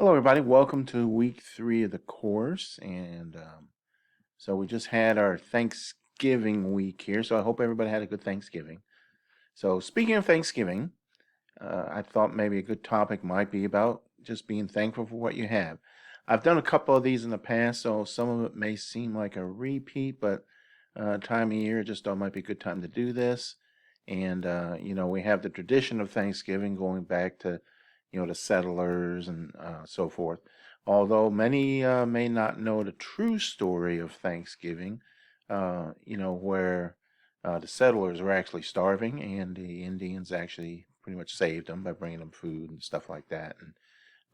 Hello, everybody. Welcome to week 3 of the course. So we just had our Thanksgiving week here. So I hope everybody had a good Thanksgiving. So speaking of Thanksgiving, I thought maybe a good topic might be about just being thankful for what you have. I've done a couple of these in the past, so some of it may seem like a repeat, but time of year, just thought it might be a good time to do this. We have the tradition of Thanksgiving going back to, the settlers and so forth. Although many may not know the true story of Thanksgiving, where the settlers were actually starving and the Indians actually pretty much saved them by bringing them food and stuff like that.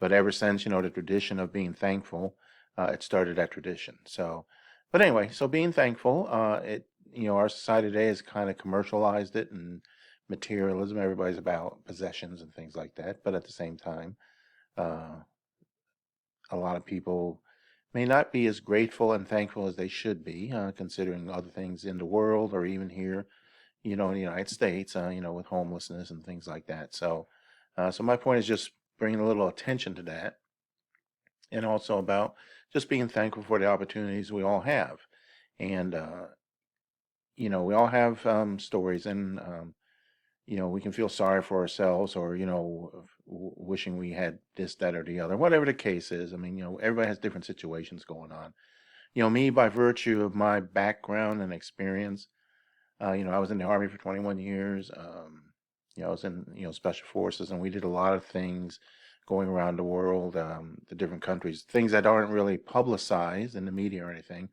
But ever since, the tradition of being thankful, it started that tradition. But anyway, so being thankful, our society today has kind of commercialized it and materialism. Everybody's about possessions and things like that. But at the same time, uh, a lot of people may not be as grateful and thankful as they should be, considering other things in the world or even here, in the United States, with homelessness and things like that. So my point is just bringing a little attention to that and also about just being thankful for the opportunities we all have. And, we all have stories and, we can feel sorry for ourselves or, wishing we had this, that, or the other, whatever the case is. I mean, everybody has different situations going on. Me, by virtue of my background and experience, I was in the Army for 21 years. I was in, special forces, and we did a lot of things going around the world, the different countries, things that aren't really publicized in the media or anything.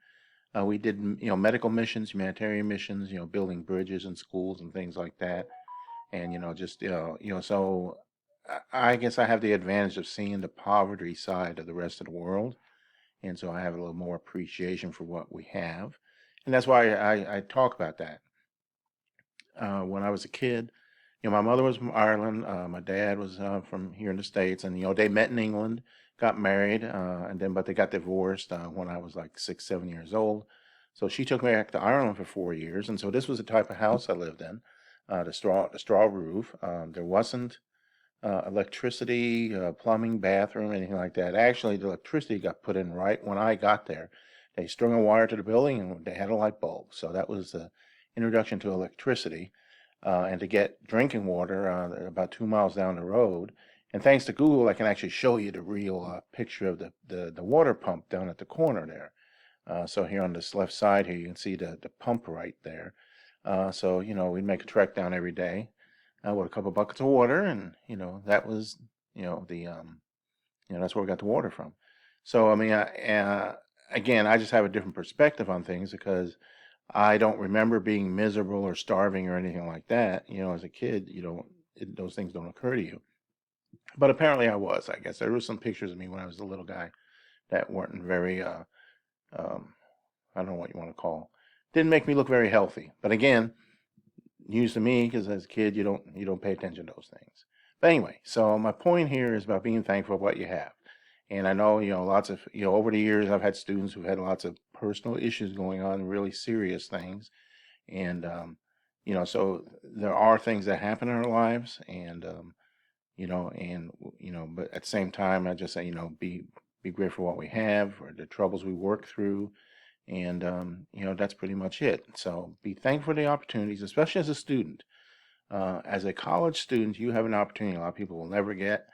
We did, medical missions, humanitarian missions, building bridges and schools and things like that. And, just, so I guess I have the advantage of seeing the poverty side of the rest of the world. And so I have a little more appreciation for what we have. And that's why I talk about that. When I was a kid, my mother was from Ireland. My dad was from here in the States, and they met in England, got married, but they got divorced when I was like 6, 7 years old. So she took me back to Ireland for 4 years, and so this was the type of house I lived in, the straw roof. There wasn't electricity, plumbing, bathroom, anything like that. Actually, the electricity got put in right when I got there. They strung a wire to the building, and they had a light bulb. So that was the introduction to electricity and to get drinking water about 2 miles down the road. And thanks to Google, I can actually show you the real picture of the water pump down at the corner there. So here on this left side here, you can see the pump right there. So, we'd make a trek down every day with a couple buckets of water, and, that was, that's where we got the water from. So, I mean, again, I just have a different perspective on things because I don't remember being miserable or starving or anything like that. As a kid, those things don't occur to you. But apparently I was, I guess. There were some pictures of me when I was a little guy that weren't very, um, I don't know what you want to call, didn't make me look very healthy. But again, news to me because as a kid, you don't pay attention to those things. But anyway, so my point here is about being thankful for what you have. And I know, lots of, over the years, I've had students who've had lots of personal issues going on, really serious things. And, so there are things that happen in our lives but at the same time, I just say, be grateful for what we have or the troubles we work through. And, that's pretty much it. So be thankful for the opportunities, especially as a student. As a college student, you have an opportunity a lot of people will never get.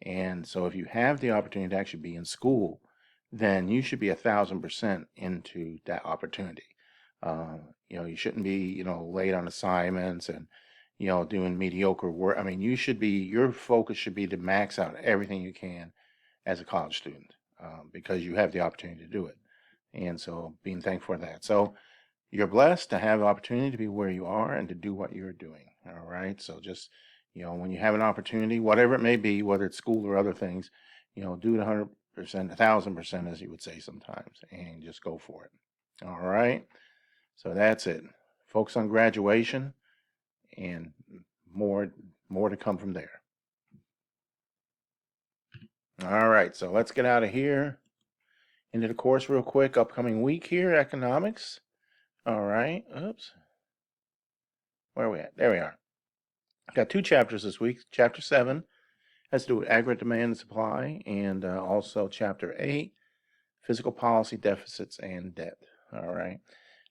And so if you have the opportunity to actually be in school, then you should be 1,000% into that opportunity. You shouldn't be, late on assignments and, doing mediocre work. I mean, your focus should be to max out everything you can as a college student because you have the opportunity to do it. And so being thankful for that. So you're blessed to have the opportunity to be where you are and to do what you're doing. All right. So just, when you have an opportunity, whatever it may be, whether it's school or other things, do it 100%, 1,000%, as you would say sometimes, and just go for it. All right. So that's it. Focus on graduation and more to come from there. All right. So let's get out of here into the course real quick. Upcoming week here, economics. All right. Oops. Where are we at? There we are. Got 2 chapters this week. Chapter 7, Has to do with aggregate demand and supply, and also Chapter 8, Fiscal Policy Deficits and Debt. All right.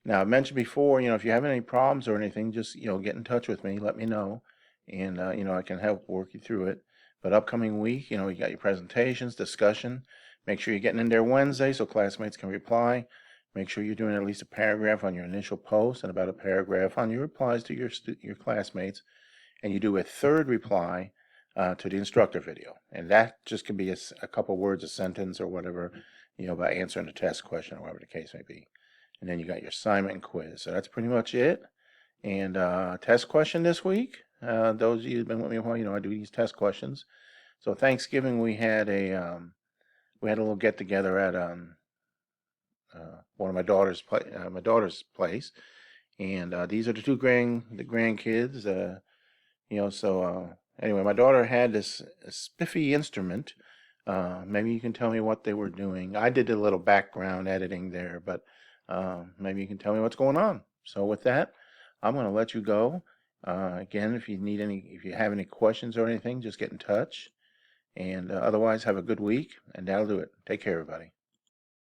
Now, I mentioned before, if you have any problems or anything, just, get in touch with me, let me know, and, I can help work you through it. But upcoming week, you got your presentations, discussion. Make sure you're getting in there Wednesday so classmates can reply. Make sure you're doing at least a paragraph on your initial post and about a paragraph on your replies to your classmates. And you do a third reply to the instructor video. And that just can be a couple words, a sentence, or whatever, by answering the test question or whatever the case may be. And then you got your assignment and quiz. So that's pretty much it. And test question this week. Those of you who've been with me a while, I do these test questions. So Thanksgiving we had a little get together at one of my daughter's place, and these are the grandkids. So anyway, my daughter had this spiffy instrument. Maybe you can tell me what they were doing. I did a little background editing there, but maybe you can tell me what's going on. So with that, I'm going to let you go. Again, if you have any questions or anything, just get in touch. And otherwise, have a good week, and that'll do it. Take care, everybody.